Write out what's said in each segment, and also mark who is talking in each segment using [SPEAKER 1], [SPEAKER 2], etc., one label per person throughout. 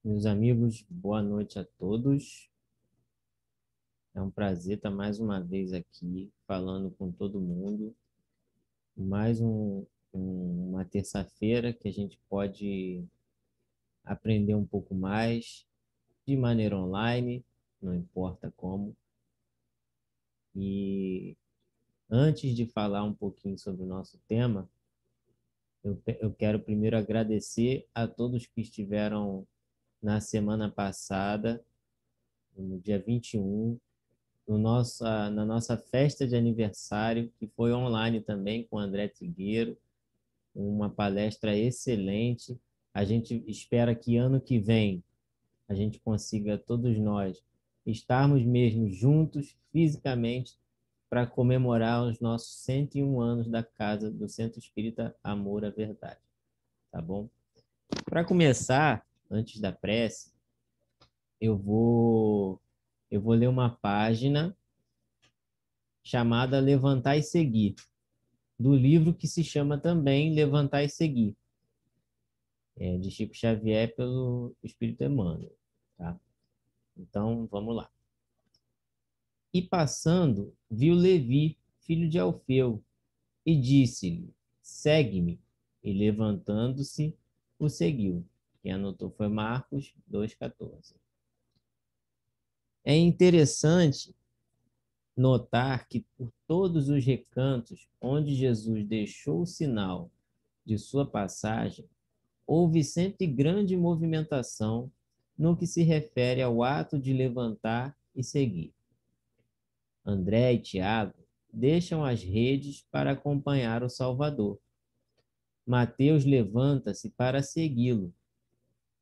[SPEAKER 1] Meus amigos, boa noite a todos. É um prazer estar mais uma vez aqui falando com todo mundo. Uma terça-feira que a gente pode aprender um pouco mais de maneira online, não importa como. E antes de falar um pouquinho sobre o nosso tema, eu quero primeiro agradecer a todos que estiveram na semana passada, no dia 21, na nossa festa de aniversário, que foi online também com o André Trigueiro, uma palestra excelente. A gente espera que ano que vem a gente consiga, todos nós, estarmos mesmo juntos fisicamente para comemorar os nossos 101 anos da casa do Centro Espírita Amor à Verdade, tá bom? Para começar, antes da prece, eu vou eu vou ler uma página chamada Levantar e Seguir, do livro que se chama também Levantar e Seguir, de Chico Xavier pelo Espírito Emmanuel. Tá? Então, vamos lá. E passando, viu Levi, filho de Alfeu, e disse-lhe, segue-me. E levantando-se, o seguiu. Quem anotou foi Marcos 2,14. É interessante notar que por todos os recantos onde Jesus deixou o sinal de sua passagem, houve sempre grande movimentação no que se refere ao ato de levantar e seguir. André e Tiago deixam as redes para acompanhar o Salvador. Mateus levanta-se para segui-lo.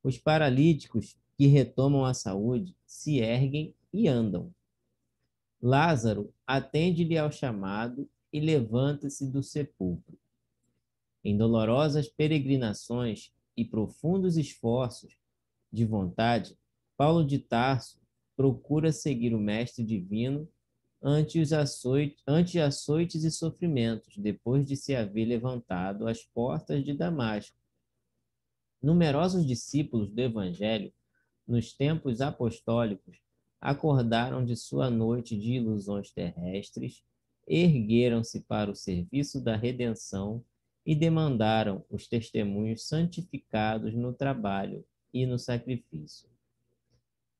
[SPEAKER 1] Os paralíticos que retomam a saúde se erguem e andam. Lázaro atende-lhe ao chamado e levanta-se do sepulcro. Em dolorosas peregrinações e profundos esforços de vontade, Paulo de Tarso procura seguir o Mestre Divino ante açoites e sofrimentos, depois de se haver levantado às portas de Damasco. Numerosos discípulos do Evangelho, nos tempos apostólicos, acordaram de sua noite de ilusões terrestres, ergueram-se para o serviço da redenção e demandaram os testemunhos santificados no trabalho e no sacrifício.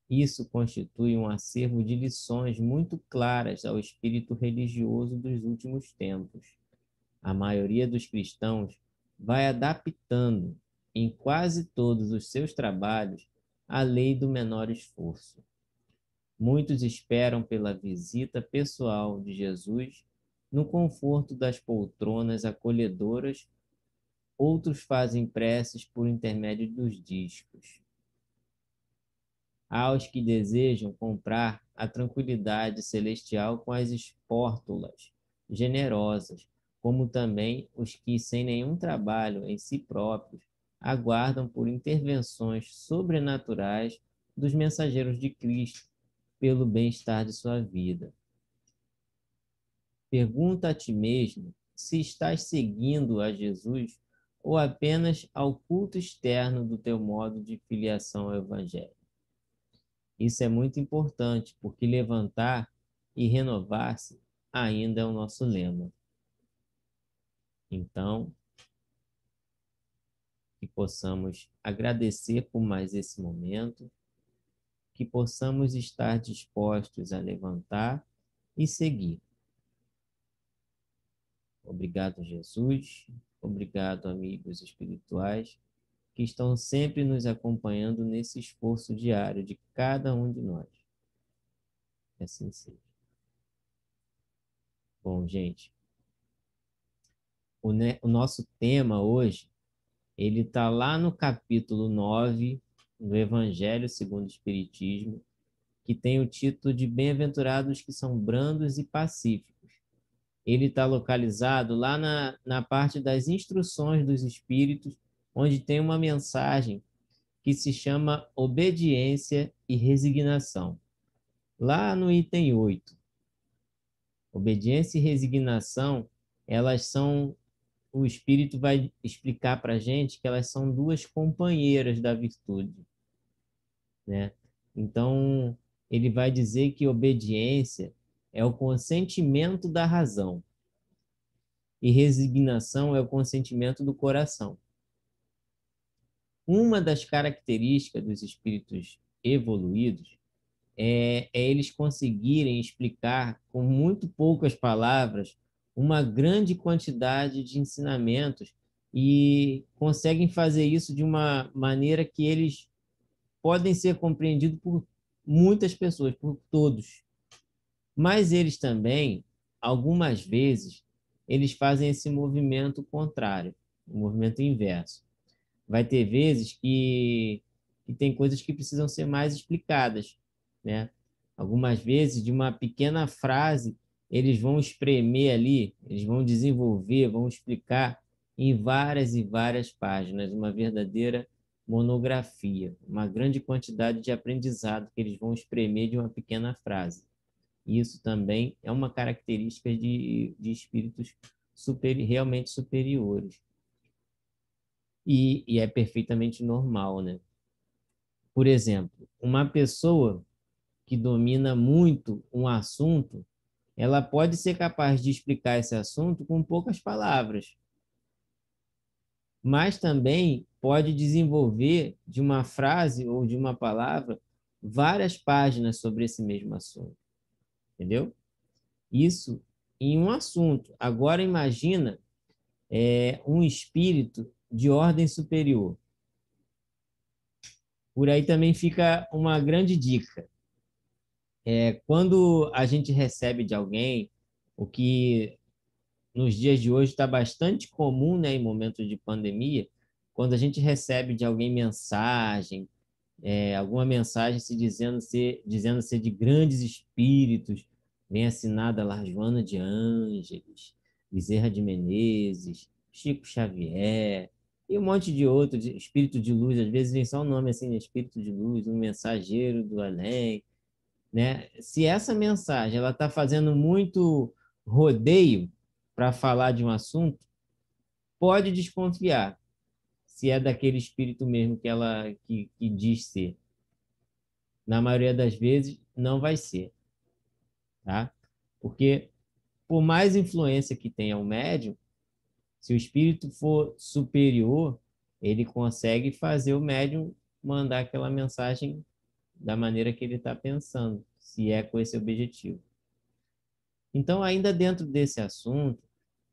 [SPEAKER 1] Isso constitui um acervo de lições muito claras ao espírito religioso dos últimos tempos. A maioria dos cristãos vai adaptando, em quase todos os seus trabalhos, a lei do menor esforço. Muitos esperam pela visita pessoal de Jesus no conforto das poltronas acolhedoras, outros fazem preces por intermédio dos discos. Aos que desejam comprar a tranquilidade celestial com as espórtulas generosas, como também os que, sem nenhum trabalho em si próprios, aguardam por intervenções sobrenaturais dos mensageiros de Cristo pelo bem-estar de sua vida. Pergunta a ti mesmo se estás seguindo a Jesus ou apenas ao culto externo do teu modo de filiação ao Evangelho. Isso é muito importante, porque levantar e renovar-se ainda é o nosso lema. Então, que possamos agradecer por mais esse momento, que possamos estar dispostos a levantar e seguir. Obrigado, Jesus. Obrigado, amigos espirituais, que estão sempre nos acompanhando nesse esforço diário de cada um de nós. Que assim seja. Bom, gente, o nosso tema hoje, ele está lá no capítulo 9 do Evangelho segundo o Espiritismo, que tem o título de Bem-aventurados que são brandos e pacíficos. Ele está localizado lá na parte das instruções dos Espíritos, onde tem uma mensagem que se chama Obediência e Resignação. Lá no item 8. Obediência e resignação, elas são, o Espírito vai explicar para a gente que elas são duas companheiras da virtude. né? Então, ele vai dizer que obediência é o consentimento da razão e resignação é o consentimento do coração. Uma das características dos espíritos evoluídos é eles conseguirem explicar com muito poucas palavras uma grande quantidade de ensinamentos e conseguem fazer isso de uma maneira que eles podem ser compreendidos por muitas pessoas, por todos. Mas eles também, algumas vezes, eles fazem esse movimento contrário, o movimento inverso. Vai ter vezes que tem coisas que precisam ser mais explicadas, né? Algumas vezes, de uma pequena frase, eles vão espremer ali, eles vão desenvolver, vão explicar em várias e várias páginas, uma verdadeira monografia, uma grande quantidade de aprendizado que eles vão espremer de uma pequena frase. Isso também é uma característica de espíritos realmente superiores. E é perfeitamente normal, né? Por exemplo, uma pessoa que domina muito um assunto, ela pode ser capaz de explicar esse assunto com poucas palavras, mas também pode desenvolver de uma frase ou de uma palavra várias páginas sobre esse mesmo assunto, entendeu? Isso em um assunto. Agora imagina um espírito de ordem superior. Por aí também fica uma grande dica. Quando a gente recebe de alguém, o que nos dias de hoje está bastante comum, né, em momentos de pandemia, quando a gente recebe de alguém mensagem, alguma mensagem dizendo ser de grandes espíritos, vem assinada lá Joana de Ângeles, Bezerra de Menezes, Chico Xavier, e um monte de outros, espírito de luz, às vezes vem só o nome assim, né? Espírito de luz, um mensageiro do além, né? Se essa mensagem ela está fazendo muito rodeio para falar de um assunto, pode desconfiar se é daquele espírito mesmo que diz ser. Na maioria das vezes, não vai ser, tá? Porque por mais influência que tenha o médium, se o espírito for superior, ele consegue fazer o médium mandar aquela mensagem da maneira que ele está pensando, se é com esse objetivo. Então, ainda dentro desse assunto,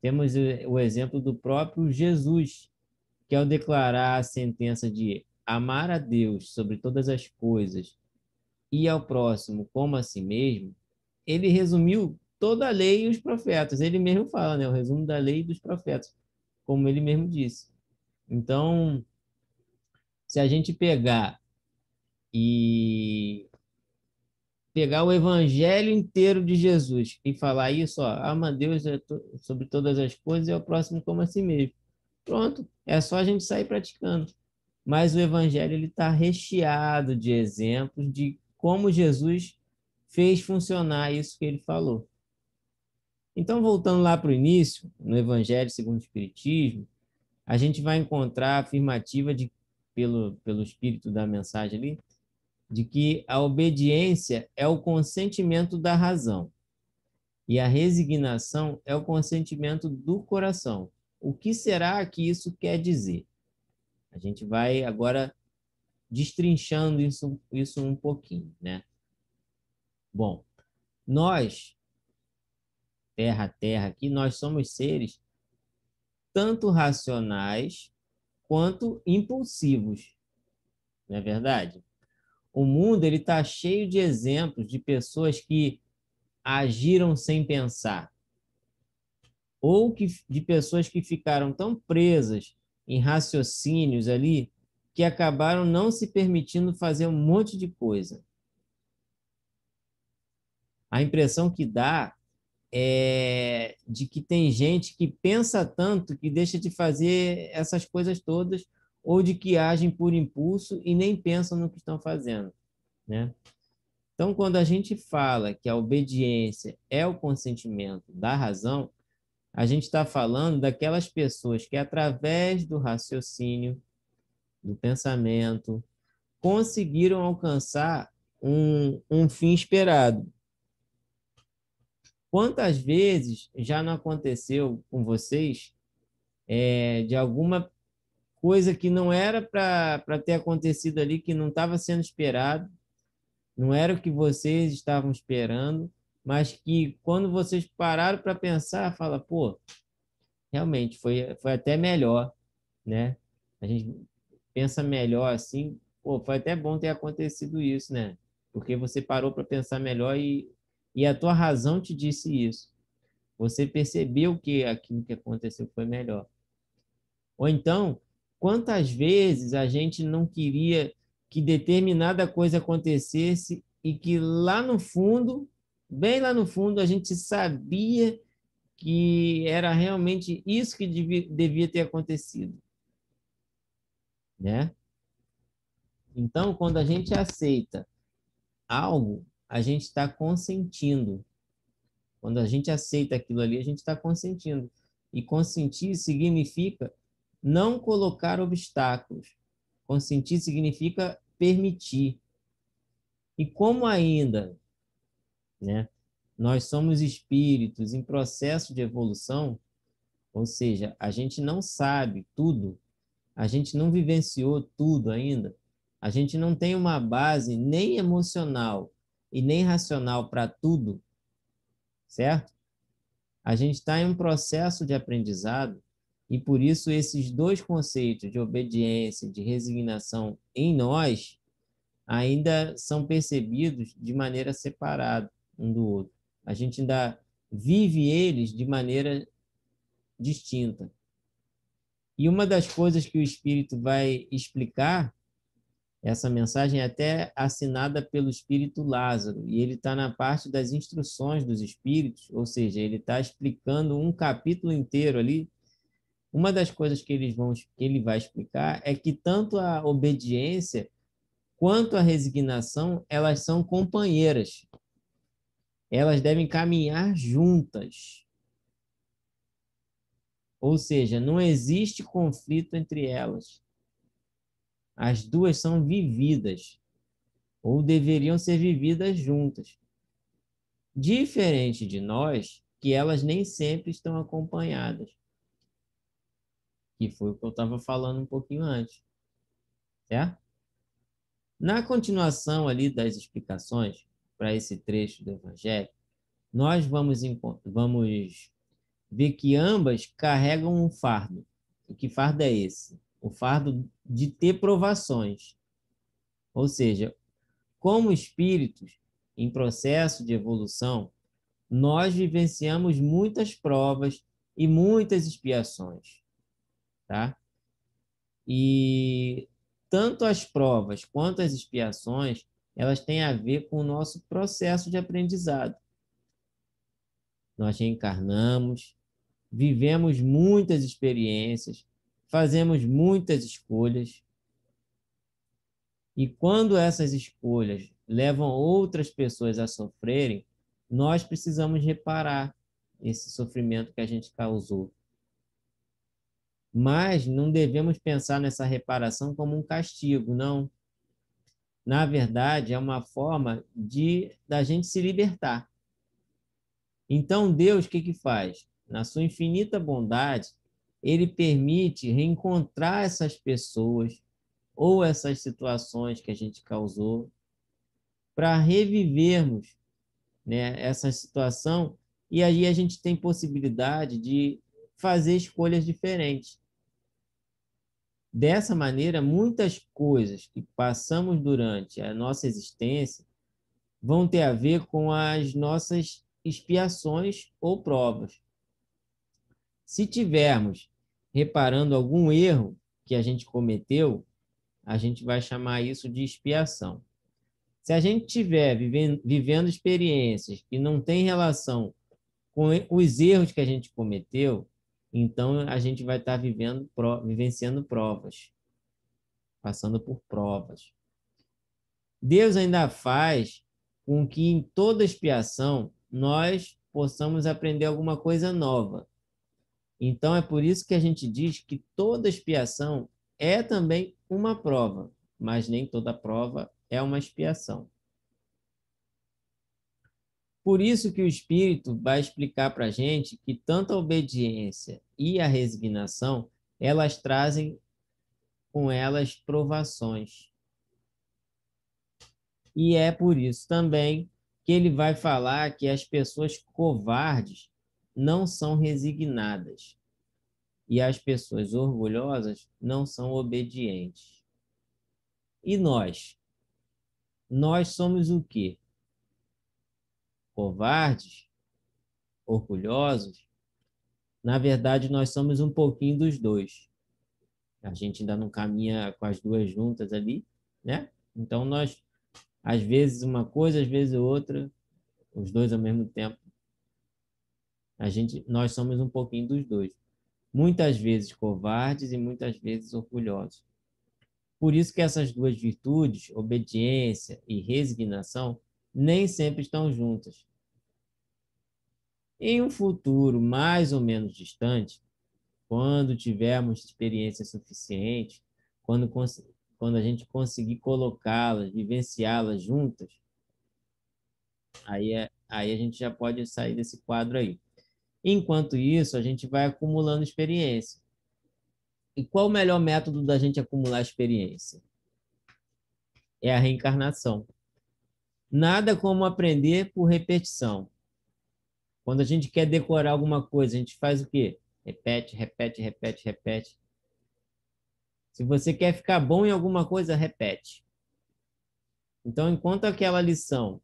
[SPEAKER 1] temos o exemplo do próprio Jesus, que ao declarar a sentença de amar a Deus sobre todas as coisas e ao próximo como a si mesmo, ele resumiu toda a lei e os profetas. Ele mesmo fala, né? O resumo da lei e dos profetas, como ele mesmo disse. Então, se a gente e pegar o evangelho inteiro de Jesus e falar isso, ó, ama a Deus sobre todas as coisas e ao próximo como a si mesmo. Pronto, é só a gente sair praticando. Mas o evangelho ele está recheado de exemplos de como Jesus fez funcionar isso que ele falou. Então, voltando lá para o início, no Evangelho segundo o Espiritismo, a gente vai encontrar a afirmativa pelo espírito da mensagem ali, de que a obediência é o consentimento da razão e a resignação é o consentimento do coração. O que será que isso quer dizer? A gente vai agora destrinchando isso um pouquinho, né? Bom, nós, terra a terra aqui, nós somos seres tanto racionais quanto impulsivos, não é verdade? O mundo ele está cheio de exemplos de pessoas que agiram sem pensar, ou de pessoas que ficaram tão presas em raciocínios ali que acabaram não se permitindo fazer um monte de coisa. A impressão que dá é de que tem gente que pensa tanto que deixa de fazer essas coisas todas ou de que agem por impulso e nem pensam no que estão fazendo, né? Então, quando a gente fala que a obediência é o consentimento da razão, a gente está falando daquelas pessoas que, através do raciocínio, do pensamento, conseguiram alcançar um fim esperado. Quantas vezes já não aconteceu com vocês de alguma coisa que não era para ter acontecido ali, que não estava sendo esperado, não era o que vocês estavam esperando, mas que quando vocês pararam para pensar, fala, pô, realmente foi até melhor, né? A gente pensa melhor assim, pô, foi até bom ter acontecido isso, né? Porque você parou para pensar melhor e a tua razão te disse isso. Você percebeu que aquilo que aconteceu foi melhor. Ou então, quantas vezes a gente não queria que determinada coisa acontecesse e que lá no fundo, bem lá no fundo, a gente sabia que era realmente isso que devia ter acontecido, né? Então, quando a gente aceita algo, a gente está consentindo. Quando a gente aceita aquilo ali, a gente está consentindo. E consentir significa não colocar obstáculos. Consentir significa permitir. E como ainda, né, nós somos espíritos em processo de evolução, ou seja, a gente não sabe tudo, a gente não vivenciou tudo ainda, a gente não tem uma base nem emocional e nem racional para tudo, certo? A gente está em um processo de aprendizado e por isso esses dois conceitos de obediência, de resignação em nós ainda são percebidos de maneira separada um do outro. A gente ainda vive eles de maneira distinta. E uma das coisas que o Espírito vai explicar, essa mensagem é até assinada pelo Espírito Lázaro, e ele está na parte das instruções dos Espíritos, ou seja, ele está explicando um capítulo inteiro ali. Uma das coisas que ele vai explicar é que tanto a obediência quanto a resignação, elas são companheiras. Elas devem caminhar juntas. Ou seja, não existe conflito entre elas. As duas são vividas, ou deveriam ser vividas juntas. Diferente de nós, que elas nem sempre estão acompanhadas, que foi o que eu estava falando um pouquinho antes, certo? Na continuação ali das explicações para esse trecho do Evangelho, nós vamos ver que ambas carregam um fardo. E que fardo é esse? O fardo de ter provações. Ou seja, como espíritos em processo de evolução, nós vivenciamos muitas provas e muitas expiações, tá? E tanto as provas quanto as expiações, elas têm a ver com o nosso processo de aprendizado. Nós reencarnamos, vivemos muitas experiências, fazemos muitas escolhas, e quando essas escolhas levam outras pessoas a sofrerem, nós precisamos reparar esse sofrimento que a gente causou. Mas não devemos pensar nessa reparação como um castigo, não. Na verdade, é uma forma de da gente se libertar. Então, Deus, o que que faz? Na sua infinita bondade, ele permite reencontrar essas pessoas ou essas situações que a gente causou para revivermos, né, essa situação e aí a gente tem possibilidade de fazer escolhas diferentes. Dessa maneira, muitas coisas que passamos durante a nossa existência vão ter a ver com as nossas expiações ou provas. Se tivermos reparando algum erro que a gente cometeu, a gente vai chamar isso de expiação. Se a gente estiver vivendo experiências que não têm relação com os erros que a gente cometeu, então a gente vai estar vivenciando provas, passando por provas. Deus ainda faz com que em toda expiação nós possamos aprender alguma coisa nova. Então é por isso que a gente diz que toda expiação é também uma prova. mas nem toda prova é uma expiação. Por isso que o Espírito vai explicar para a gente que tanto a obediência e a resignação, elas trazem com elas provações. E é por isso também que ele vai falar que as pessoas covardes não são resignadas e as pessoas orgulhosas não são obedientes. E nós? Nós somos o quê? Covardes? Orgulhosos? Na verdade, nós somos um pouquinho dos dois. A gente ainda não caminha com as duas juntas ali, né? Então, nós, às vezes uma coisa, às vezes outra, os dois ao mesmo tempo. Nós somos um pouquinho dos dois. Muitas vezes covardes e muitas vezes orgulhosos. Por isso que essas duas virtudes, obediência e resignação, nem sempre estão juntas. Em um futuro mais ou menos distante, quando tivermos experiência suficiente, quando a gente conseguir colocá-las, vivenciá-las juntas, aí a gente já pode sair desse quadro aí. Enquanto isso, a gente vai acumulando experiência. E qual o melhor método da gente acumular experiência? É a reencarnação. Nada como aprender por repetição. Quando a gente quer decorar alguma coisa, a gente faz o quê? Repete, repete, repete, repete. Se você quer ficar bom em alguma coisa, repete. Então, enquanto aquela lição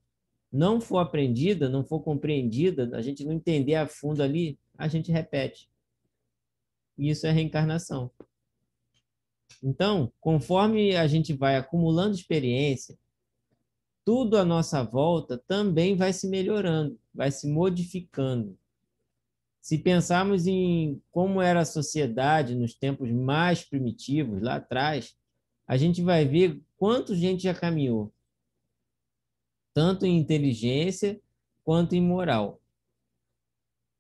[SPEAKER 1] não for aprendida, não for compreendida, a gente não entender a fundo ali, a gente repete. E isso é reencarnação. Então, conforme a gente vai acumulando experiência, tudo à nossa volta também vai se melhorando, vai se modificando. Se pensarmos em como era a sociedade nos tempos mais primitivos, lá atrás, a gente vai ver quanto gente já caminhou, tanto em inteligência quanto em moral.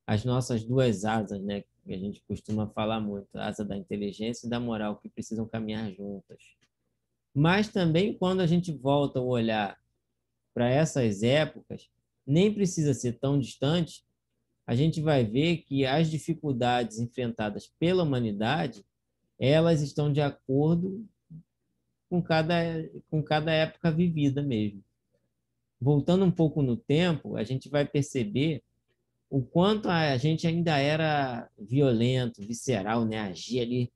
[SPEAKER 1] As nossas duas asas, né, que a gente costuma falar muito, a asa da inteligência e da moral, que precisam caminhar juntas. Mas também quando a gente volta o olhar para essas épocas, nem precisa ser tão distante, a gente vai ver que as dificuldades enfrentadas pela humanidade, elas estão de acordo com cada época vivida mesmo. Voltando um pouco no tempo, a gente vai perceber o quanto a gente ainda era violento, visceral, né? Agia ali,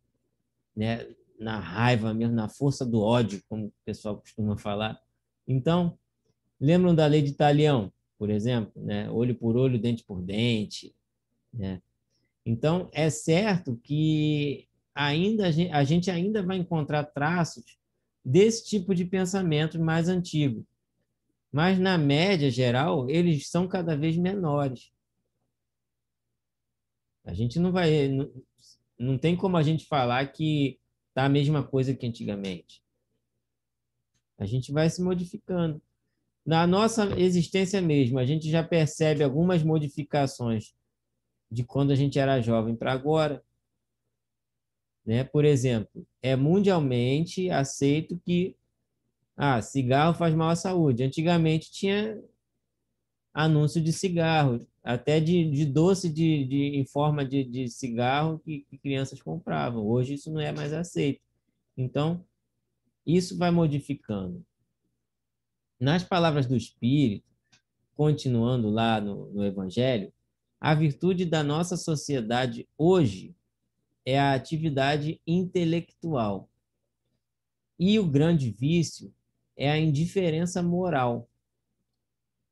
[SPEAKER 1] né? Na raiva mesmo, na força do ódio, como o pessoal costuma falar. Então, lembram da lei de Talião, por exemplo, né? Olho por olho, dente por dente, né? Então, é certo que ainda a gente ainda vai encontrar traços desse tipo de pensamento mais antigo, mas na média geral, eles são cada vez menores. A gente não tem como a gente falar que tá a mesma coisa que antigamente. A gente vai se modificando. Na nossa existência mesmo, a gente já percebe algumas modificações de quando a gente era jovem para agora, né? Por exemplo, é mundialmente aceito que cigarro faz mal à saúde. Antigamente tinha anúncio de cigarro, até de doce em forma de cigarro que crianças compravam. Hoje isso não é mais aceito. Então, isso vai modificando. Nas palavras do Espírito, continuando lá no Evangelho, a virtude da nossa sociedade hoje é a atividade intelectual. E o grande vício é a indiferença moral.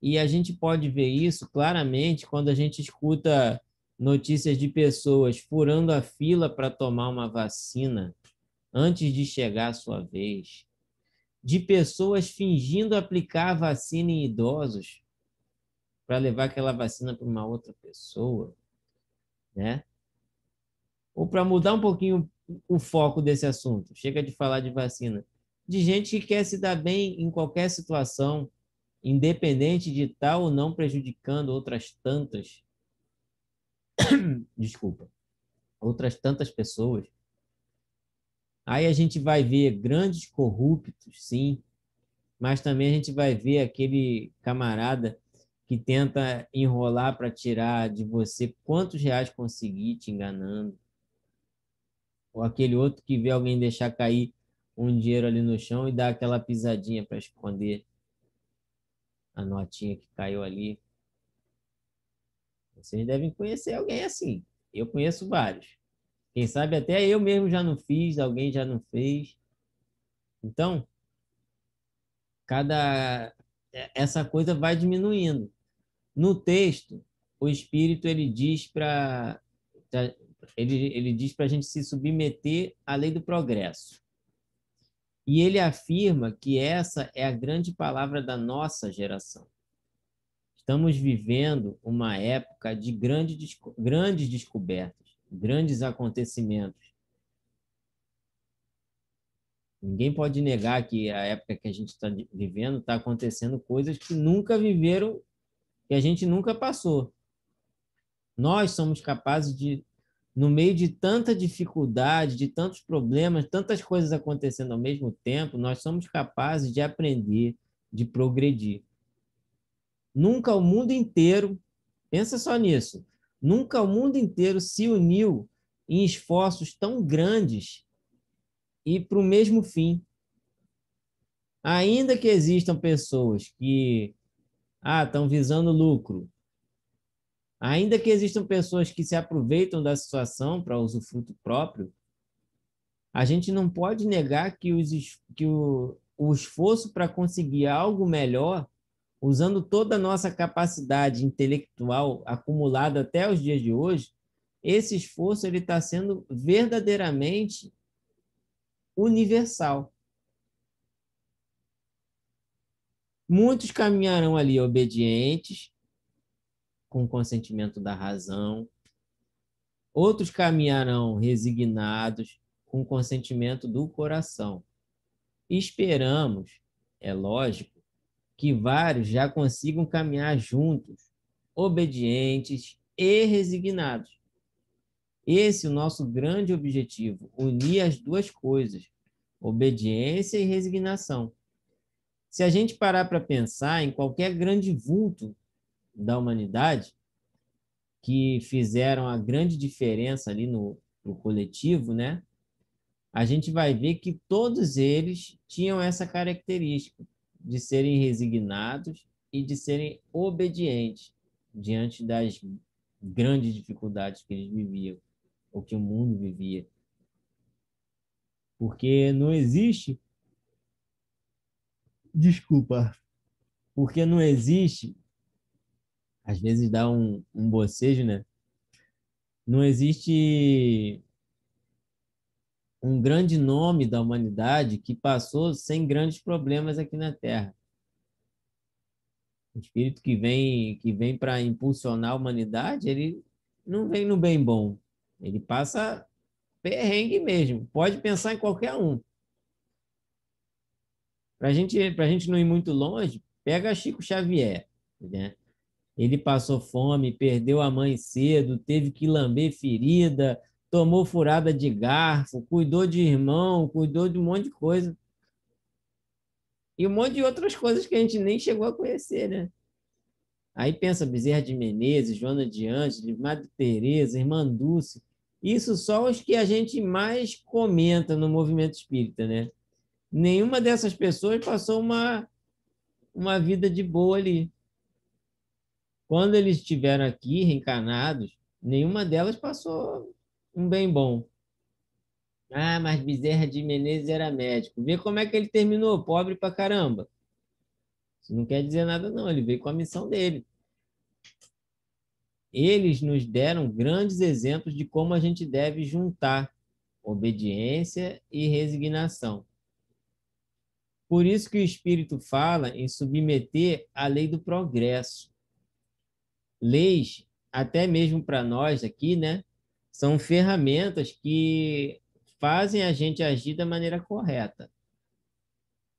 [SPEAKER 1] E a gente pode ver isso claramente quando a gente escuta notícias de pessoas furando a fila para tomar uma vacina antes de chegar a sua vez, de pessoas fingindo aplicar a vacina em idosos para levar aquela vacina para uma outra pessoa, né? Ou para mudar um pouquinho o foco desse assunto, chega de falar de vacina, de gente que quer se dar bem em qualquer situação, independente de estar ou não prejudicando outras tantas, desculpa, outras tantas pessoas. Aí a gente vai ver grandes corruptos, sim, mas também a gente vai ver aquele camarada que tenta enrolar para tirar de você quantos reais conseguir te enganando, ou aquele outro que vê alguém deixar cair um dinheiro ali no chão e dá aquela pisadinha para esconder a notinha que caiu ali. Vocês devem conhecer alguém assim. Eu conheço vários. Quem sabe até eu mesmo já não fiz, alguém já não fez. Então, cada essa coisa vai diminuindo. No texto, o Espírito ele diz para a gente se submeter à lei do progresso. E ele afirma que essa é a grande palavra da nossa geração. Estamos vivendo uma época de grandes descobertas, grandes acontecimentos. Ninguém pode negar que a época que a gente está vivendo está acontecendo coisas que nunca viveram, que a gente nunca passou. Nós somos capazes de, no meio de tanta dificuldade, de tantos problemas, tantas coisas acontecendo ao mesmo tempo, nós somos capazes de aprender, de progredir. Nunca o mundo inteiro, pensa só nisso, nunca o mundo inteiro se uniu em esforços tão grandes e para o mesmo fim. Ainda que existam pessoas que estão visando lucro, ainda que existam pessoas que se aproveitam da situação para usufruto próprio, a gente não pode negar que o esforço para conseguir algo melhor, usando toda a nossa capacidade intelectual acumulada até os dias de hoje, esse esforço ele está sendo verdadeiramente universal. Muitos caminharão ali obedientes, com consentimento da razão, outros caminharão resignados, com consentimento do coração. Esperamos, é lógico, que vários já consigam caminhar juntos, obedientes e resignados. Esse é o nosso grande objetivo, unir as duas coisas, obediência e resignação. Se a gente parar para pensar em qualquer grande vulto da humanidade, que fizeram a grande diferença ali no coletivo, né? A gente vai ver que todos eles tinham essa característica de serem resignados e de serem obedientes diante das grandes dificuldades que eles viviam, ou que o mundo vivia. Porque não existe, desculpa, porque não existe, às vezes dá um bocejo, né? Não existe um grande nome da humanidade que passou sem grandes problemas aqui na Terra. O espírito que vem para impulsionar a humanidade, ele não vem no bem bom. Ele passa perrengue mesmo. Pode pensar em qualquer um. Para gente não ir muito longe, pega Chico Xavier, né? Ele passou fome, perdeu a mãe cedo, teve que lamber ferida, tomou furada de garfo, cuidou de irmão, cuidou de um monte de coisa. E um monte de outras coisas que a gente nem chegou a conhecer, né? Aí pensa Bezerra de Menezes, Joana de Ângeles, Madre Teresa, Irmã Dulce. Isso só os que a gente mais comenta no movimento espírita, né? Nenhuma dessas pessoas passou uma vida de boa ali. Quando eles estiveram aqui, reencarnados, nenhuma delas passou um bem bom. Ah, mas Bezerra de Menezes era médico. Vê como é que ele terminou, pobre pra caramba. Isso não quer dizer nada, não. Ele veio com a missão dele. Eles nos deram grandes exemplos de como a gente deve juntar obediência e resignação. Por isso que o Espírito fala em submeter à lei do progresso. Leis, até mesmo para nós aqui, né, são ferramentas que fazem a gente agir da maneira correta.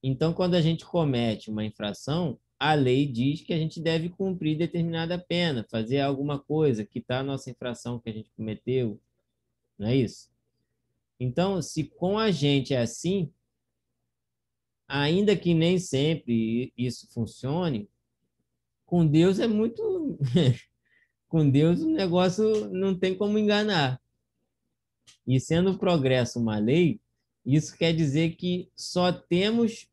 [SPEAKER 1] Então, quando a gente comete uma infração, a lei diz que a gente deve cumprir determinada pena, fazer alguma coisa, quitar a nossa infração que a gente cometeu, não é isso? Então, se com a gente é assim, ainda que nem sempre isso funcione, com Deus é muito. Com Deus o negócio não tem como enganar. E sendo o progresso uma lei, isso quer dizer que só temos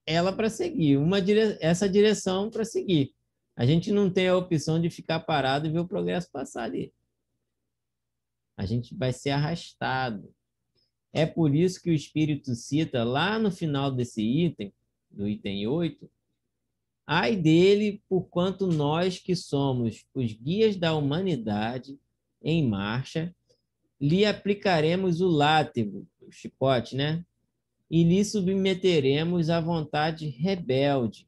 [SPEAKER 1] ela para seguir, essa direção para seguir. A gente não tem a opção de ficar parado e ver o progresso passar ali. A gente vai ser arrastado. É por isso que o Espírito cita lá no final desse item, do item 8, ai dele, porquanto nós que somos os guias da humanidade em marcha, lhe aplicaremos o látego, o chicote, né? E lhe submeteremos à vontade rebelde,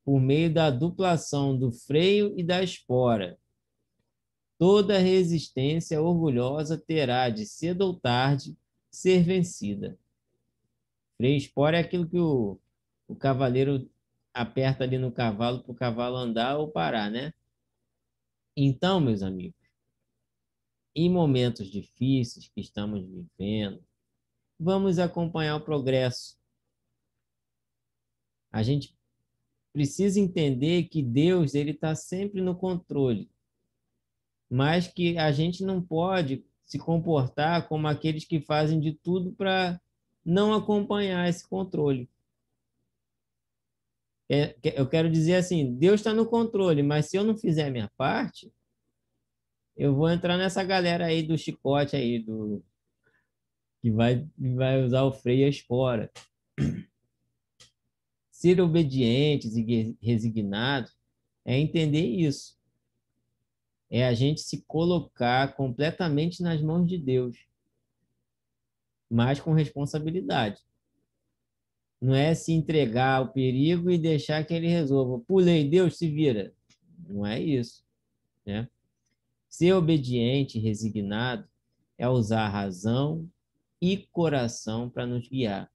[SPEAKER 1] por meio da duplação do freio e da espora. Toda resistência orgulhosa terá, de cedo ou tarde, ser vencida. Freio e espora é aquilo que o cavaleiro aperta ali no cavalo para o cavalo andar ou parar, né? Então, meus amigos, em momentos difíceis que estamos vivendo, vamos acompanhar o progresso. A gente precisa entender que Deus ele está sempre no controle, mas que a gente não pode se comportar como aqueles que fazem de tudo para não acompanhar esse controle. Eu quero dizer assim, Deus está no controle, mas se eu não fizer a minha parte, eu vou entrar nessa galera aí do chicote aí, que vai usar o freio e a espora. Ser obedientes e resignados é entender isso. É a gente se colocar completamente nas mãos de Deus, mas com responsabilidade. Não é se entregar ao perigo e deixar que ele resolva. Pulei, Deus se vira. Não é isso, né? Ser obediente e resignado é usar razão e coração para nos guiar.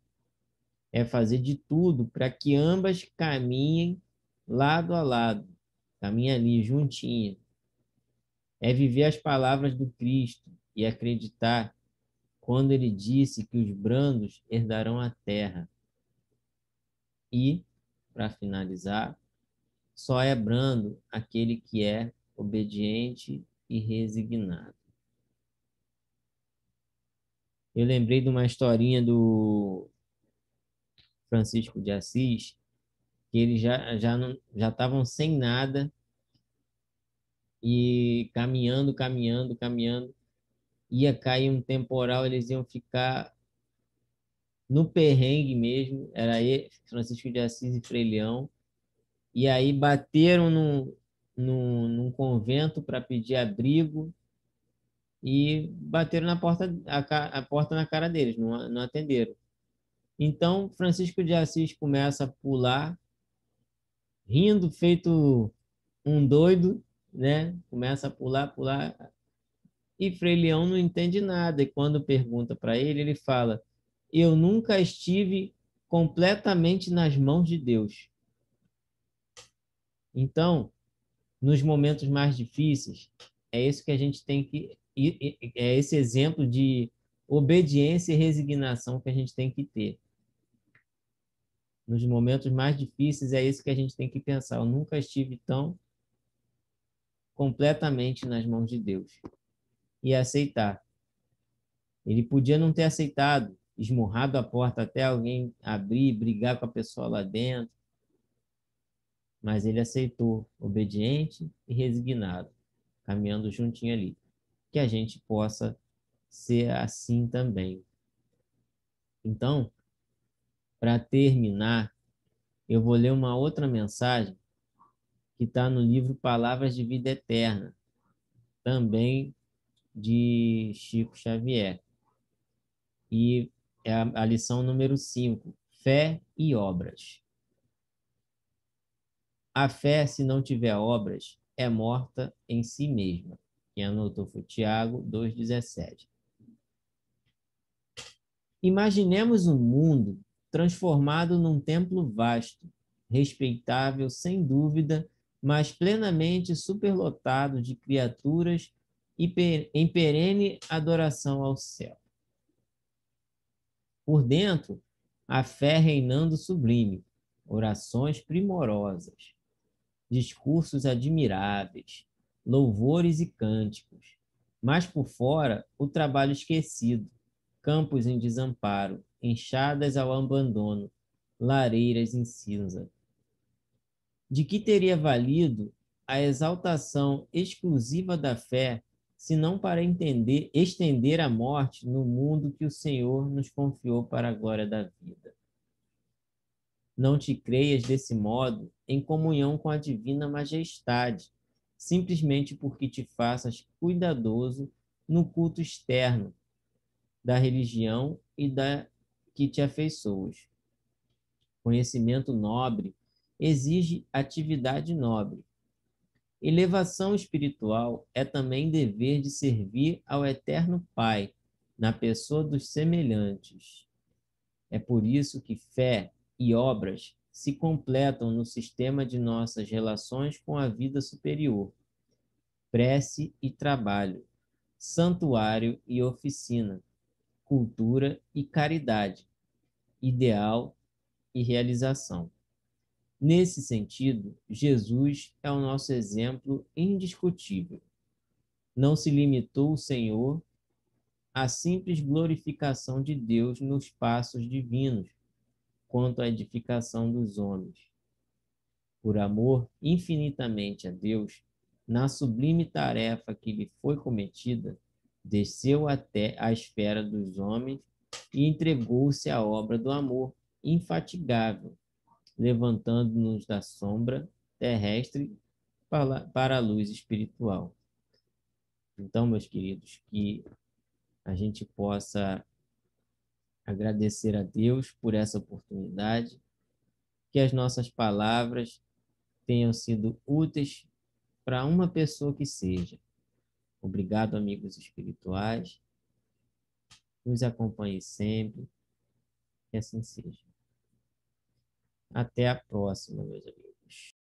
[SPEAKER 1] É fazer de tudo para que ambas caminhem lado a lado, caminhem ali juntinha. É viver as palavras do Cristo e acreditar quando ele disse que os brandos herdarão a terra. E, para finalizar, só é brando aquele que é obediente e resignado. Eu lembrei de uma historinha do Francisco de Assis, que eles já estavam sem nada e caminhando, caminhando, caminhando, ia cair um temporal, eles iam ficar no perrengue mesmo, era ele, Francisco de Assis e Frei Leão, e aí bateram num convento para pedir abrigo e bateram na porta, a porta na cara deles, não atenderam. Então, Francisco de Assis começa a pular, rindo, feito um doido, né? Começa a pular, pular, e Frei Leão não entende nada. E quando pergunta para ele, ele fala: eu nunca estive completamente nas mãos de Deus. Então, nos momentos mais difíceis, é isso que a gente tem que. É esse exemplo de obediência e resignação que a gente tem que ter. Nos momentos mais difíceis, é isso que a gente tem que pensar. Eu nunca estive tão completamente nas mãos de Deus. E aceitar. Ele podia não ter aceitado, esmurrado a porta até alguém abrir, brigar com a pessoa lá dentro, mas ele aceitou, obediente e resignado, caminhando juntinho ali. Que a gente possa ser assim também. Então, para terminar, eu vou ler uma outra mensagem que está no livro Palavras de Vida Eterna, também de Chico Xavier. E é a lição número 5, fé e obras. A fé, se não tiver obras, é morta em si mesma. Quem anotou foi Tiago 2,17. Imaginemos um mundo transformado num templo vasto, respeitável sem dúvida, mas plenamente superlotado de criaturas em perene adoração ao céu. Por dentro, a fé reinando sublime, orações primorosas, discursos admiráveis, louvores e cânticos. Mas por fora, o trabalho esquecido, campos em desamparo, enxadas ao abandono, lareiras em cinza. De que teria valido a exaltação exclusiva da fé, se não para estender a morte no mundo que o Senhor nos confiou para a glória da vida? Não te creias desse modo em comunhão com a divina majestade, simplesmente porque te faças cuidadoso no culto externo da religião e da que te afeiçoas. Conhecimento nobre exige atividade nobre. Elevação espiritual é também dever de servir ao Eterno Pai, na pessoa dos semelhantes. É por isso que fé e obras se completam no sistema de nossas relações com a vida superior. Prece e trabalho, santuário e oficina, cultura e caridade, ideal e realização. Nesse sentido, Jesus é o nosso exemplo indiscutível. Não se limitou o Senhor à simples glorificação de Deus nos passos divinos, quanto à edificação dos homens. Por amor infinitamente a Deus, na sublime tarefa que lhe foi cometida, desceu até a esfera dos homens e entregou-se à obra do amor infatigável, levantando-nos da sombra terrestre para a luz espiritual. Então, meus queridos, que a gente possa agradecer a Deus por essa oportunidade, que as nossas palavras tenham sido úteis para uma pessoa que seja. Obrigado, amigos espirituais. Nos acompanhe sempre. Que assim seja. Até a próxima, meus amigos.